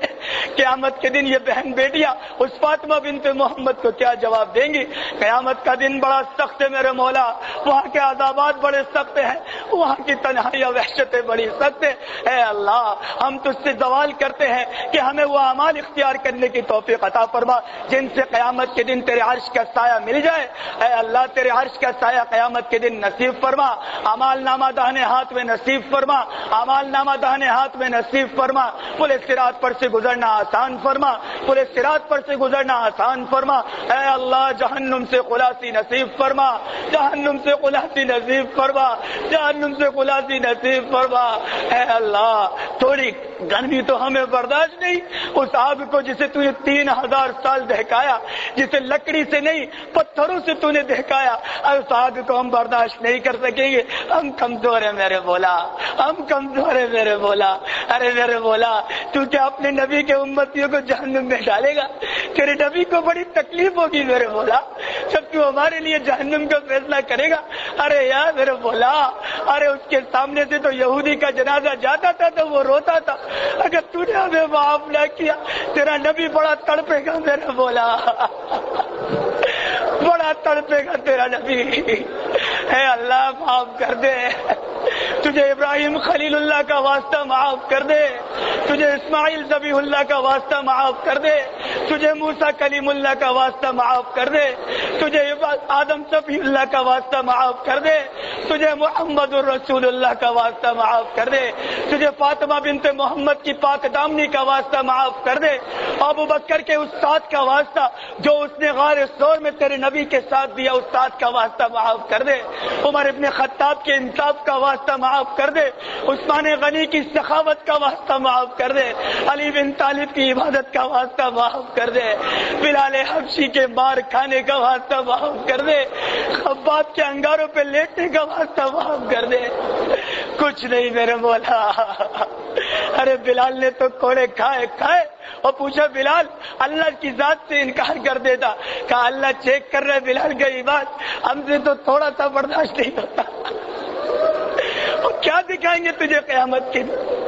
قیامت کے دن یہ بہن بیٹیاں اس فاطمہ بنت محمد کو کیا جواب دیں گی؟ قیامت کا دن بڑا سخت ہے میرے مولا, وہاں کے عذابات بڑے سخت ہیں, وہاں کی تنہائیاں وحشتیں بڑی سخت ہیں. اے اللہ ہم تجھ سے سوال کرتے ہیں کہ ہمیں وہ اعمال اختیار کرنے کی توفیق عطا فرما جن سے قیامت کے دن تیرے عرش کا سایہ مل جائے. اے اللہ تیرے عرش کا سایہ قیامت کے دن نصیب فرما, اعمال نامہ داہنے ہاتھ میں نصیب فرما, اعمال نامہ داہنے ہاتھ میں نصیب فرما, پل صراط پر سے گزرنا آسان فرما, پل صراط پر سے گزرنا آسان فرما. اے اللہ جہنم سے خلاصی نصیب فرما, جہنم سے خلاصی نصیب فرما, جہنم سے خلاصی نصیب فرما. اے اللہ تھوڑی گرمی تو ہمیں برداشت نہیں, اس آگ کو جسے تو نے 3000 سال دہکایا, جسے لکڑی سے نہیں پتھروں سے تو نے دہکایا, اس آگ کو ہم برداشت نہیں کر سکیں گے. ہم کمزور ہیں میرے مولا, ہم کمزور ہیں میرے مولا. ارے میرے مولا تو کیا اپنے نبی کے امتیوں کو جہنم میں ڈالے گا؟ تیرے نبی کو بڑی تکلیف ہوگی میرے مولا جب تو ہمارے لیے جہنم کا فیصلہ کرے گا. ارے یار میرے مولا, ارے اس کے سامنے سے تو یہودی کا جنازہ جاتا تھا تو وہ روتا تھا, اگر تو نے ہمیں معاف نہ کیا تیرا نبی بڑا تڑپے گا میرے مولا, بڑا تڑپے گا تیرا نبی. اے اللہ معاف کر دے, تجھے ابراہیم خلیل اللہ کا واسطہ معاف کر دے, تجھے اسماعیل ذبیح اللہ کا واسطہ معاف کر دے, تجھے موسیٰ کلیم اللہ کا واسطہ معاف کر دے, تجھے آدم صفی اللہ کا واسطہ معاف کر دے, تجھے محمد الرسول اللہ کا واسطہ معاف کر دے, تجھے فاطمہ بنت محمد کی پاک دامنی کا واسطہ معاف کر دے, ابو بکر کے استاد کا واسطہ جو اس نے غار ثور میں تیرے نبی کے ساتھ دیا استاد کا واسطہ معاف کر دے, عمر ابن خطاب کے انصاف کا واسطہ معاف کر دے, عثمان غنی کی سخاوت کا واسطہ معاف کر دے, علی بن طالب کی عبادت کا واسطہ معاف کر دے, بلال حبشی کے مار کھانے کا واسطہ معاف کر دے, خباب کے انگاروں پہ لیٹنے کا واسطہ معاف کر دے. کچھ نہیں میرے مولا. ارے بلال نے تو کوڑے کھائے اور پوچھا بلال اللہ کی ذات سے انکار کر دیتا, کہا اللہ چیک کر رہے بلال گئی بات, ہم سے تو تھوڑا سا برداشت نہیں ہوتا. اور کیا دکھائیں گے تجھے قیامت کے دن؟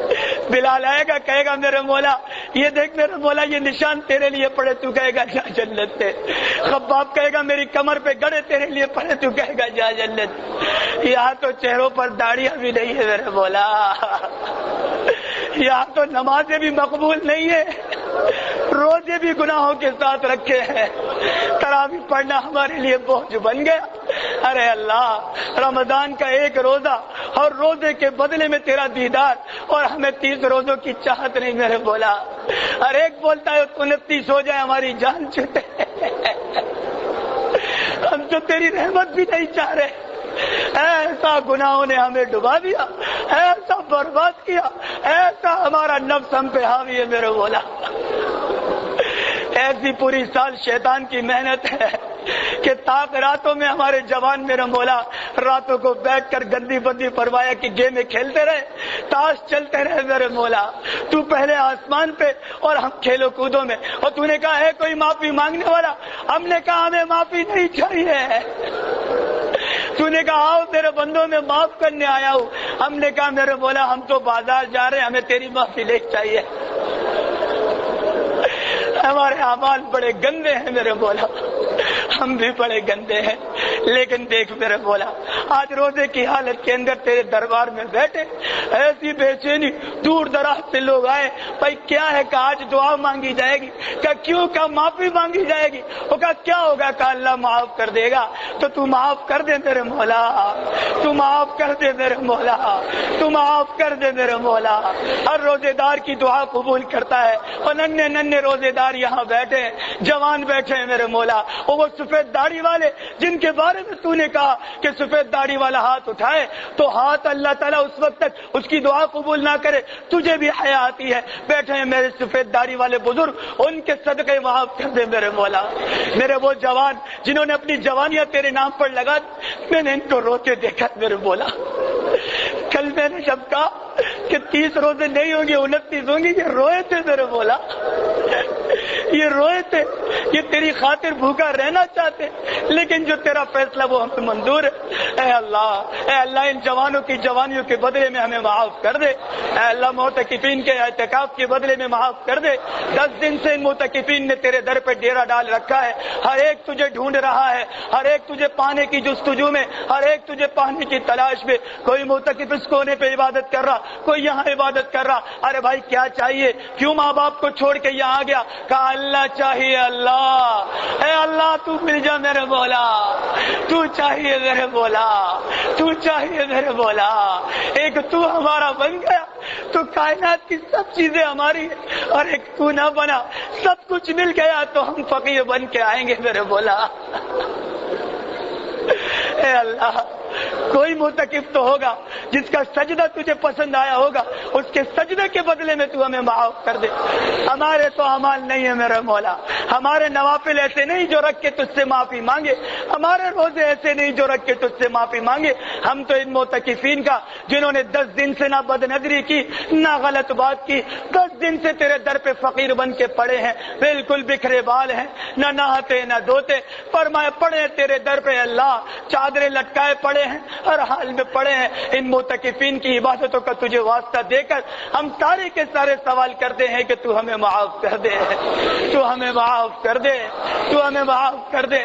بلال آئے گا کہے گا میرے مولا یہ دیکھ میرے مولا یہ نشان تیرے لیے پڑے, تو کہے گا جا جنت سے. خباب کہے گا میری کمر پہ گڑے تیرے لیے پڑے, تو کہے گا جا جنت. یہاں تو چہروں پر داڑیاں بھی نہیں ہے میرے مولا, یہاں تو نمازیں بھی مقبول نہیں ہے, روزے بھی گناہوں کے ساتھ رکھے ہیں, تراویح پڑھنا ہمارے لیے بوجھ بن گیا. ارے اللہ رمضان کا ایک روزہ اور روزے کے بدلے میں تیرا دیدار, اور ہمیں 30 روزوں کی چاہت نہیں میرے مولا. ہر ایک بولتا ہے 29 ہو جائے ہماری جان چھوٹے. ہم تو تیری رحمت بھی نہیں چاہ رہے, ایسا گناہوں نے ہمیں ڈبا دیا, ایسا برباد کیا, ایسا ہمارا نفس ہم پہ حاوی ہے میرے مولا. ایسی پوری سال شیطان کی محنت ہے کہ تاک راتوں میں ہمارے جوان میرے مولا راتوں کو بیٹھ کر گندی بندی فرمایا کہ گیمیں کھیلتے رہے, تاش چلتے رہے میرے مولا. تو پہلے آسمان پہ اور ہم کھیلو کودوں میں, اور تو نے کہا ہے کوئی معافی مانگنے والا, ہم نے کہا ہمیں معافی نہیں چاہیے. تو نے کہا آؤ میرے بندوں میں معاف کرنے آیا ہوں, ہم نے کہا میرے مولا ہم تو بازار جا رہے ہیں, ہمیں تیری معافی نہیں چاہیے. ہمارے اعمال بڑے گندے ہیں میرے مولا، ہم بھی بڑے گندے ہیں، لیکن دیکھ میرے مولا آج روزے کی حالت کے اندر تیرے دربار میں بیٹھے، ایسی بے چینی، دور دراز سے لوگ آئے، بھائی کیا ہے کہ آج دعا مانگی جائے گی، کہ کیوں کہ معافی مانگی جائے گی، وہ کہا کیا ہوگا کہ اللہ معاف کر دے گا، تو تو معاف کر دے میرے مولا، تو معاف کر دے میرے مولا، تو معاف کر دے میرے مولا۔ ہر روزے دار کی دعا قبول کرتا ہے، اور ننھے ننھے روزے دار یہاں بیٹھے ہیں، جوان بیٹھے ہیں میرے مولا، اور وہ سفید داڑھی والے جن کے بارے میں تو نے کہا کہ سفید داڑھی والا ہاتھ اٹھائے تو ہاتھ اللہ تعالیٰ اس وقت تک اس کی دعا قبول نہ کرے، تجھے بھی حیا آتی ہے، بیٹھے ہیں میرے سفید داڑھی والے بزرگ، ان کے صدقے معاف کر دے میرے مولا۔ میرے وہ جوان جنہوں نے اپنی جوانیاں تیرے نام پر لگا، میں نے ان کو روتے دیکھا میرے مولا۔ کل میں نے جب کہا کہ 30 روزے نہیں ہوں گے 29 ہوں گے، یہ روئے تھے میرے مولا، یہ روئے تھے، یہ تیری خاطر بھوکا رہنا چاہتے، لیکن جو تیرا فیصلہ وہ ہمیں منظور ہے۔ اے اللہ ان جوانوں کی جوانیوں کے بدلے میں ہمیں معاف کر دے، اے اللہ معتکفین کے اعتکاف کے بدلے میں معاف کر دے۔ 10 دن سے ان معتکفین نے تیرے در پہ ڈیرا ڈال رکھا ہے، ہر ایک تجھے ڈھونڈ رہا ہے، ہر ایک تجھے پانے کی جستجو میں، ہر ایک تجھے پانے کی تلاش میں، کوئی معتکف اس کونے پہ عبادت کر رہا، کوئی یہاں عبادت کر رہا۔ ارے بھائی کیا چاہیے، کیوں ماں باپ کو چھوڑ کے یہاں آ گیا؟ کہا اللہ چاہیے، اللہ، اے اللہ تو مل جا میرے مولا، تو چاہیے میرے مولا، تو چاہیے میرے مولا۔ ایک تو ہمارا بن گیا تو کائنات کی سب چیزیں ہماری ہیں، اور ایک تو نہ بنا، سب کچھ مل گیا تو ہم فقیر بن کے آئیں گے میرے مولا۔ اے اللہ کوئی معتکف تو ہوگا جس کا سجدہ تجھے پسند آیا ہوگا، اس کے سجدے کے بدلے میں تو ہمیں معاف کر دے۔ ہمارے تو اعمال نہیں ہے میرے مولا، ہمارے نوافل ایسے نہیں جو رکھ کے تجھ سے معافی مانگے، ہمارے روزے ایسے نہیں جو رکھ کے تجھ سے معافی مانگے۔ ہم تو ان معتکفین کا جنہوں نے 10 دن سے نہ بد نظری کی نہ غلط بات کی، 10 دن سے تیرے در پہ فقیر بن کے پڑے ہیں، بالکل بکھرے بال ہیں، نہ نہاتے نہ دھوتے، فرمائے پڑے تیرے در پہ اللہ، چادریں لٹکائے پڑے ہیں، ہر حال میں پڑے ہیں۔ ان معتکفین کی عبادتوں کا تجھے واسطہ دے کر ہم سارے کے سارے سوال کرتے ہیں کہ تو ہمیں معاف کر دے، تو ہمیں معاف کر دے، تو ہمیں معاف کر دے۔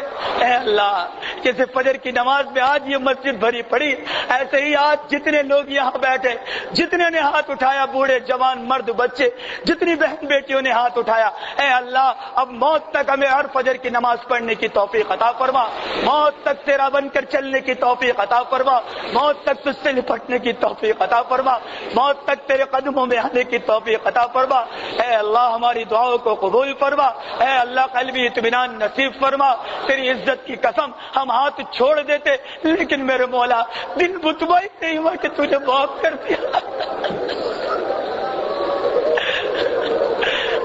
اے اللہ جیسے فجر کی نماز میں آج یہ مسجد بھری پڑی، ایسے ہی آج جتنے لوگ یہاں بیٹھے، جتنے نے ہاتھ اٹھایا، بوڑھے جوان مرد بچے، جتنی بہن بیٹیوں نے ہاتھ اٹھایا، اے اللہ اب موت تک ہمیں ہر فجر کی نماز پڑھنے کی توفیق عطا فرما، موت تک تیرا بن کر چلنے کی توفیق عطا فرما، موت تک تجھ سے لپٹنے کی توفیق عطا فرما، موت تک تیرے قدموں میں آنے کی توفیق عطا فرما۔ اے اللہ ہماری دعاؤں کو قبول فرما، اے اللہ قلبی اطمینان نصیب فرما۔ تیری عزت کی قسم ہم ہاتھ چھوڑ دیتے، لیکن میرے مولا دل مطمئن نہیں ہوا کہ تجھے معاف کر دیا۔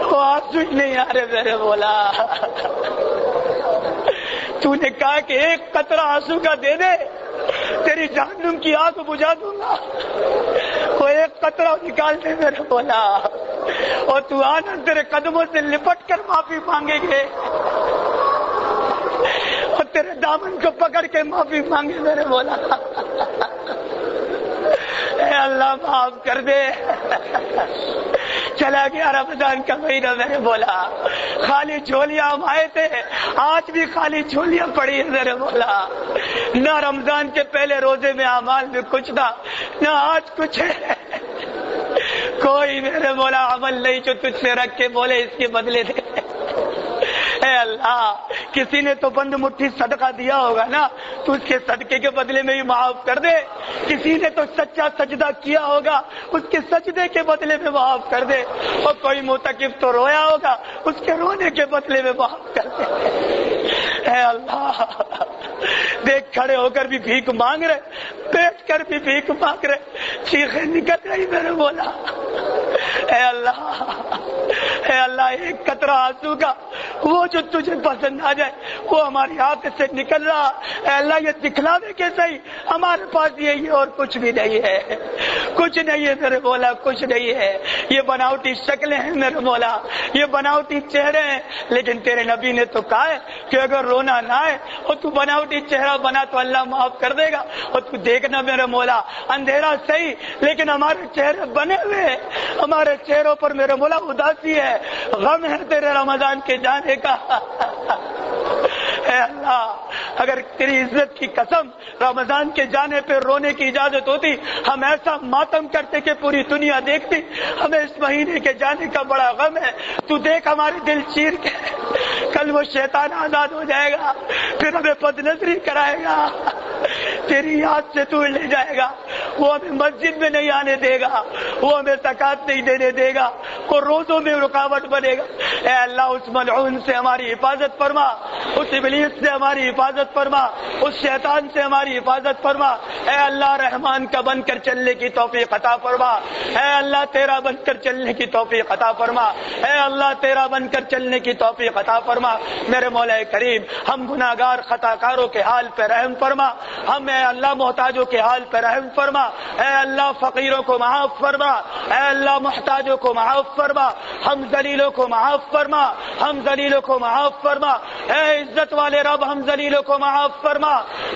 وہ آنسو ہی نہیں آ رہے میرے مولا، تو نے کہا کہ ایک قطرہ آنسو کا دے دے تیری جہنم کی آگ بجھا دوں گا، وہ ایک قطرہ نکال دے میرے مولا، اور تو آنا تیرے قدموں سے لپٹ کر معافی مانگیں گے، اور تیرے دامن کو پکڑ کے معافی مانگے میرے مولا۔ اے اللہ معاف کر دے۔ چلا گیا رمضان کا مہینہ میرے مولا، خالی جھولیاں ہم آئے تھے، آج بھی خالی جھولیاں پڑی ہیں میرے مولا، نہ رمضان کے پہلے روزے میں اعمال میں کچھ تھا، نہ آج کچھ ہے، کوئی میرے مولا عمل نہیں جو تجھ سے رکھ کے بولے اس کے بدلے دے۔ اے اللہ کسی نے تو بند مٹھی صدقہ دیا ہوگا نا، تو اس کے صدقے کے بدلے میں ہی معاف کر دے، کسی نے تو سچا سجدہ کیا ہوگا، اس کے سجدے کے بدلے میں معاف کر دے، اور کوئی معتکف تو رویا ہوگا، اس کے رونے کے بدلے میں معاف کر دے۔ اے اللہ دیکھ کھڑے ہو کر بھی بھیک مانگ رہے، بیٹھ کر بھی بھیک مانگ رہے، چیخیں نکل رہی میرے مولا۔ اے اللہ ایک قطرہ آنسو کا وہ جو تجھے پسند آ جائے وہ ہماری آنکھ سے نکل رہا، اے اللہ یہ دکھلاوے کے صحیح ہمارے پاس یہی اور کچھ بھی نہیں ہے، کچھ نہیں ہے میرے مولا، کچھ نہیں ہے۔ یہ بناوٹی شکلیں ہیں میرے مولا، یہ بناوٹی چہرے ہیں، لیکن تیرے نبی نے تو کہا ہے کہ اگر رونا نہ آئے اور تو بناوٹی چہرہ بنا تو اللہ معاف کر دے گا۔ اور تو دیکھنا میرے مولا، اندھیرا صحیح لیکن ہمارے چہرے بنے ہوئے ہیں، ہمارے چہروں پر میرے مولا اداسی ہے، غم ہے تیرے رمضان کے جانے کا۔ اے اللہ اگر تیری عزت کی قسم رمضان کے جانے پہ رونے کی اجازت ہوتی، ہم ایسا ماتم کرتے کہ پوری دنیا دیکھتی۔ ہمیں اس مہینے کے جانے کا بڑا غم ہے، تو دیکھ ہمارے دل چیر کے، کل وہ شیطان آزاد ہو جائے گا، پھر ہمیں بد نظری کرائے گا، تیری یاد سے تو لے جائے گا، وہ ہمیں مسجد میں نہیں آنے دے گا، وہ ہمیں زکات نہیں دینے دے گا، وہ روزوں میں رکاوٹ بنے گا۔ اے اللہ اس ملعون سے ہماری حفاظت فرما، اس ابلیس سے ہماری حفاظت فرما، اس شیطان سے ہماری حفاظت فرما۔ اے اللہ رحمان کا بن کر چلنے کی توفیق عطا فرما، اے اللہ تیرا بن کر چلنے کی توفیق عطا فرما، اے اللہ تیرا بن کر چلنے کی توفیق عطا فرما۔ میرے مولا کریم ہم گناہگار خطا کاروں کے حال پہ رحم فرما، ہم اے اللہ محتاجوں کے حال پہ رحم فرما، اے اللہ فقیروں کو معاف فرما، اے اللہ محتاجوں کو معاف فرما، ہم ذلیلوں کو معاف فرما، ہم ذلیلوں کو معاف فرما۔ اے عزت والے رب ہم ذلیلوں کو معاف فرما،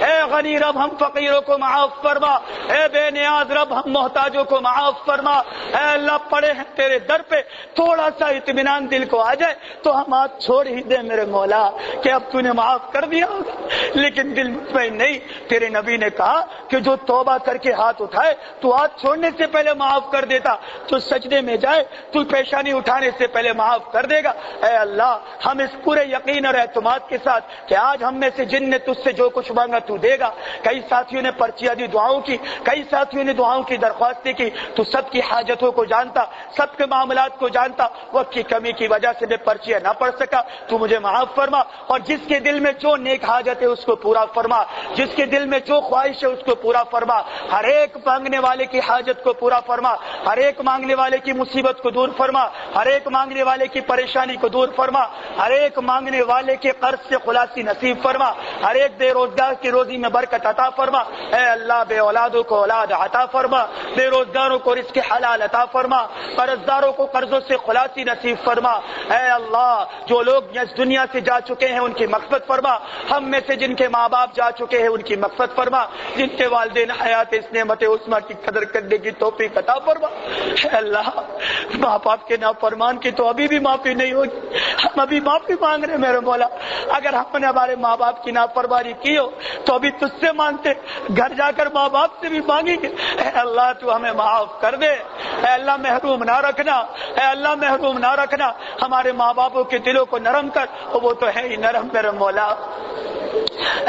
اے غنی رب ہم فقیروں کو معاف فرما، اے بے نیاز رب ہم محتاجوں کو معاف فرما۔ اے اللہ پڑے ہیں تیرے در پہ، تھوڑا سا اطمینان دل کو آ جائے تو ہم ہاتھ چھوڑ ہی دیں میرے مولا کہ اب تو نے معاف کر دیا ہوگا، لیکن دل مطمئن نہیں۔ تیرے نبی نے کہا کہ جو توبہ کر کے ہاتھ اٹھائے تو ہاتھ چھوڑنے سے پہلے معاف کر دیتا، تو سجدے میں جائے تو پیشانی اٹھانے سے پہلے معاف کر دے گا۔ اے اللہ ہم اس پورے یقین اور اعتماد کے ساتھ کہ آج ہم میں سے جن نے تجھ سے جو کچھ مانگا تو دے گا، کئی ساتھیوں نے پرچیاں دی دعاؤں کی، کئی ساتھیوں نے دعاؤں کی درخواستیں کی، تو سب کی حاجتوں کو جانتا، سب کے معاملات کو جانتا، وقت کی کمی کی وجہ سے میں پرچیاں نہ پڑھ سکا، تو مجھے معاف فرما، اور جس کے دل میں جو نیک حاجت ہے اس کو پورا فرما، جس کے دل میں جو خواہش ہے اس کو پورا فرما، ہر ایک مانگنے والے کی حاجت کو پورا فرما، ہر ایک مانگنے والے کی مصیبت کو دور فرما، ہر ایک مانگنے والے کی پریشانی کو دور فرما، ہر ایک مانگنے والے کے قرض سے خلاصی نصیب فرما، ہر ایک بے روزگار کی روزی میں برکت عطا فرما۔ اے اللہ بے اولادوں کو اولاد عطا فرما، بے روزگاروں کو رزق حلال عطا فرما، قرض داروں کو قرضوں سے خلاصی نصیب فرما۔ اے اللہ جو لوگ اس دنیا سے جا چکے ہیں ان کی مغفرت فرما، ہم میں سے جن کے ماں باپ جا چکے ہیں ان کی مغفرت فرما، جن کے والدین حیات اس نعمت عظمیٰ کی قدر کرنے کی توفیق عطا فرما۔ اے اللہ ماں باپ کے نافرمان کی تو ابھی بھی معافی نہیں ہوگی، ہم ابھی معافی مانگ رہے ہیں میرے مولا، اگر ہم نے ہمارے ماں باپ کی نافرمانی کی ہو تو ابھی تجھ سے مانگتے، گھر جا کر ماں باپ سے بھی مانگیں گے۔ اے اللہ تو ہمیں معاف کر دے، اے اللہ محروم نہ رکھنا، اے اللہ محروم نہ رکھنا، ہمارے ماں باپوں کے دلوں کو نرم کر، وہ تو ہے ہی نرم میرے مولا۔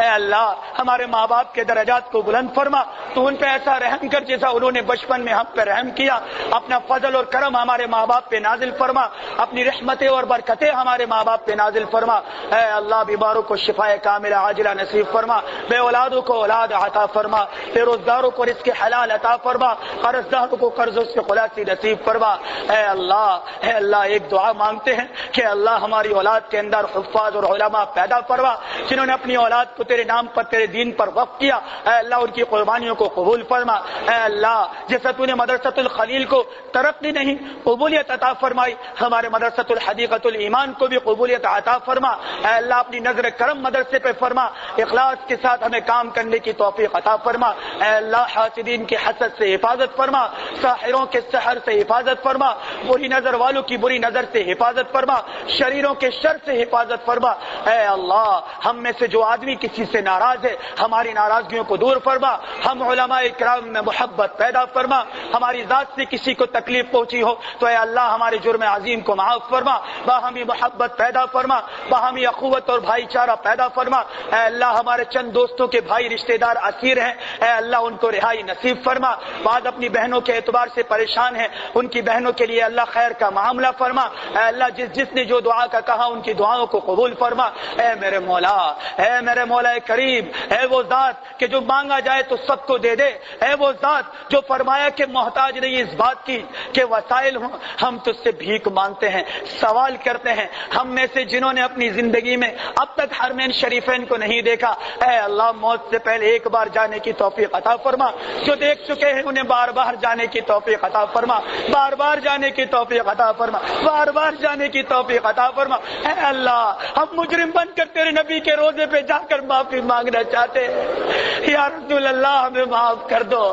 اے اللہ ہمارے ماں باپ کے درجات کو بلند فرما، تو ان پہ ایسا رحم کر جیسا انہوں نے بچپن میں ہم پہ رحم کیا، اپنا فضل اور کرم ہمارے ماں باپ پہ نازل فرما، اپنی رحمتیں اور برکتیں ہمارے ماں باپ پہ نازل فرما۔ اے اللہ بیماروں کو شفائے کاملہ عاجلہ نصیب فرما، بے اولادوں کو اولاد عطا فرما، بے روزگاروں کو رزق حلال عطا فرما، قرض داروں کو قرضوں سے خلاصی نصیب فرما۔ اے اللہ ایک دعا مانگتے ہیں کہ اللہ ہماری اولاد کے اندر حفاظ اور علماء پیدا فرما، جنہوں نے اپنی اولاد کو تیرے نام پر تیرے دین پر وقف کیا، اے اللہ ان کی قربانیوں کو قبول فرما۔ اے اللہ جیسا تو نے مدرسۃ الخلیل کو ترقی نہیں قبولیت عطا فرمائی، ہمارے مدرسۃ الحدیقۃ الایمان کو بھی قبولیت عطا فرما۔ اے اللہ اپنی نظر کرم مدرسے پہ فرما، اخلاص کے ساتھ ہمیں کام کرنے کی توفیق عطا فرما۔ اے اللہ حاسدین کے حسد سے حفاظت فرما، ساحروں کے سحر سے حفاظت فرما، بری نظر والوں کی بری نظر سے حفاظت فرما، شریروں کے شر سے حفاظت فرما۔ اے اللہ ہم میں سے جو آدمی کسی سے ناراض ہے ہماری ناراضگیوں کو دور فرما، ہم علماء کرام میں محبت پیدا فرما، ہماری ذات سے کسی کو تکلیف پہنچی ہو تو اے اللہ ہمارے جرم عظیم کو معاف فرما، باہمی محبت پیدا فرما، باہمی اخوت اور بھائی چارہ پیدا فرما۔ اے اللہ ہمارے چند دوستوں کے بھائی رشتہ دار اسیر ہیں، اے اللہ ان کو رہائی نصیب فرما، بعض اپنی بہنوں کے اعتبار سے پریشان ہیں، ان کی بہنوں کے لیے اللہ خیر کا معاملہ فرما۔ اے اللہ جس نے جو دعا کا کہا ان کی دعاؤں کو قبول فرما۔ اے میرے مولا، اے میرے مولا کریم، اے وہ ذات کہ جو مانگا جائے تو سب کو دے دے، اے وہ ذات جو فرمایا کہ محتاج نہیں اس بات کی کہ وسائل ہوں، ہم تجھ سے بھیک مانگتے ہیں، سوال کرتے ہیں۔ ہم میں سے جنہوں نے اپنی زندگی میں اب تک حرمین شریفین کو نہیں دیکھا، اے اللہ موت سے پہلے ایک بار جانے کی توفیق عطا فرما، جو دیکھ چکے ہیں انہیں بار بار جانے کی توفیق عطا فرما، بار بار جانے کی توفیق عطا فرما، بار بار جانے کی توفیق عطا فرما۔ اے اللہ ہم مجرم بن کر تیرے نبی کے روزے پہ جا کر معافی مانگنا چاہتے ہیں، یا رسول اللہ ہمیں معاف کر دو،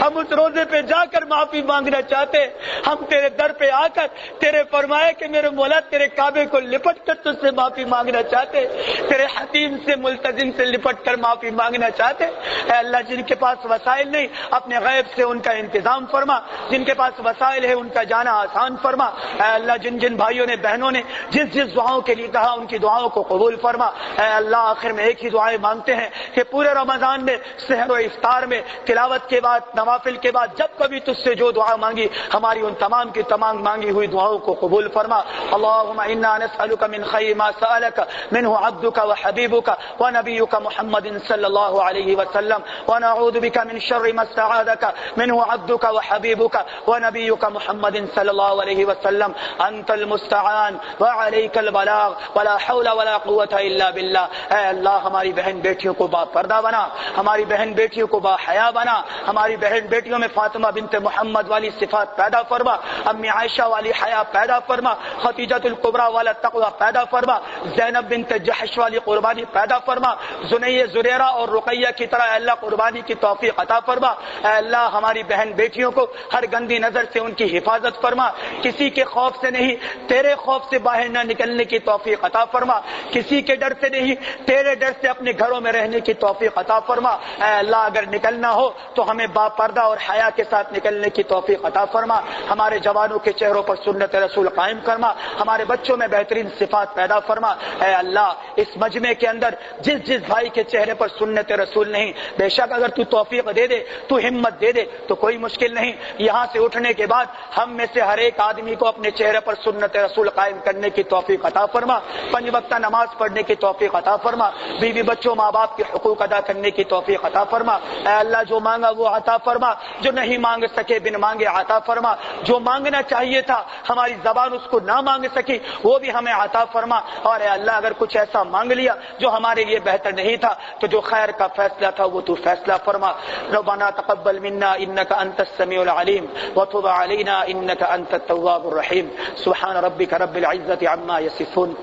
ہم اس روزے پہ جا کر معافی مانگنا چاہتے، ہم تیرے در پہ آ کر تیرے فرمائے کہ میرے مولا تیرے کعبے کو لپٹ کر تجھ سے معافی مانگنا چاہتے، تیرے حتیم سے ملتزم سے لپٹ کر معافی مانگنا چاہتے۔ اے اللہ جن کے پاس وسائل نہیں اپنے غیب سے ان کا انتظام فرما، جن کے پاس وسائل ہے ان کا جانا آسان فرما۔ اے اللہ جن جن بھائیوں نے بہنوں نے جس جس دعاؤں کے لیے کہا ان کی دعاؤں کو قبول فرما۔ اے اللہ آخر میں ایک ہی دعائیں مانگتے ہیں کہ پورے رمضان میں سحر و افطار میں تلاوت کے بعد نوافل کے بعد جب کبھی تجھ سے جو دعا مانگی ہماری ان تمام کی تمام مانگی ہوئی دعاؤں کو قبول فرما۔ اللهم انا نسألك من خير ما سألك منه عبدك وحبيبك ونبيك محمد صلى الله عليه وسلم ونعوذ بك من شر ما استعاذك منه عبدك وحبيبك ونبيك محمد صلى الله عليه وسلم انت المستعان وعليك البلاغ ولا حول ولا قوة الا بالله۔ اے اللہ ہماری بہن بیٹیوں کو با پردہ بنا، ہماری بہن بیٹیوں کو با حیا بنا، ہماری بہن بیٹیوں میں فاطمہ بنت محمد والی صفات پیدا فرما، امی عائشہ والی حیا پیدا فرما، خدیجہ الکبریٰ والا تقوی پیدا فرما، زینب بنت جحش والی قربانی پیدا فرما، زنیہ زریرہ اور رقیہ کی طرح اللہ قربانی کی توفیق عطا فرما۔ اے اللہ ہماری بہن بیٹیوں کو ہر گندی نظر سے ان کی حفاظت فرما، کسی کے خوف سے نہیں تیرے خوف سے باہر نہ نکلنے کی توفیق عطا فرما، کسی کے ڈر سے نہیں تیرے ڈر سے اپنے گھروں میں رہنے کی توفیق عطا فرما۔ اے اللہ اگر نکلنا ہو تو ہمیں با پردہ اور حیا کے ساتھ نکلنے کی توفیق عطا فرما، ہمارے جوانوں کے چہروں پر سنت رسول قائم فرما، ہمارے بچوں میں بہترین صفات پیدا فرما۔ اے اللہ اس مجمع کے اندر جس جس بھائی کے چہرے پر سنت رسول نہیں، بے شک اگر تو توفیق دے دے تو ہمت دے دے تو کوئی مشکل نہیں، یہاں سے اٹھنے کے بعد ہم میں سے ہر ایک آدمی کو اپنے چہرے پر سنت رسول قائم کرنے کی توفیق عطا فرما، 5 وقتہ نماز پڑھنے کی توفیق عطا فرما، بیوی بچوں ماں باپ کے حقوق ادا کرنے کی توفیق عطا فرما۔ اے اللہ جو مانگا وہ عطا فرما، جو نہیں مانگ سکے بن مانگے عطا فرما، جو مانگنا چاہیے تھا ہماری زبان اس کو نہ مانگ سکی وہ بھی ہمیں عطا فرما۔ اور اے اللہ اگر کچھ ایسا مانگ لیا جو ہمارے لیے بہتر نہیں تھا تو جو خیر کا فیصلہ تھا وہ تو فیصلہ فرما۔ ربنا تقبل منا انك انت السميع العليم وتب علينا انك انت التواب الرحيم۔ سبحان ربك رب العزة عما يصفون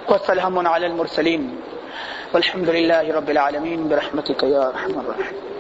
وسلام على المرسلين والحمد لله رب العالمين برحمتك يا ارحم الراحمين۔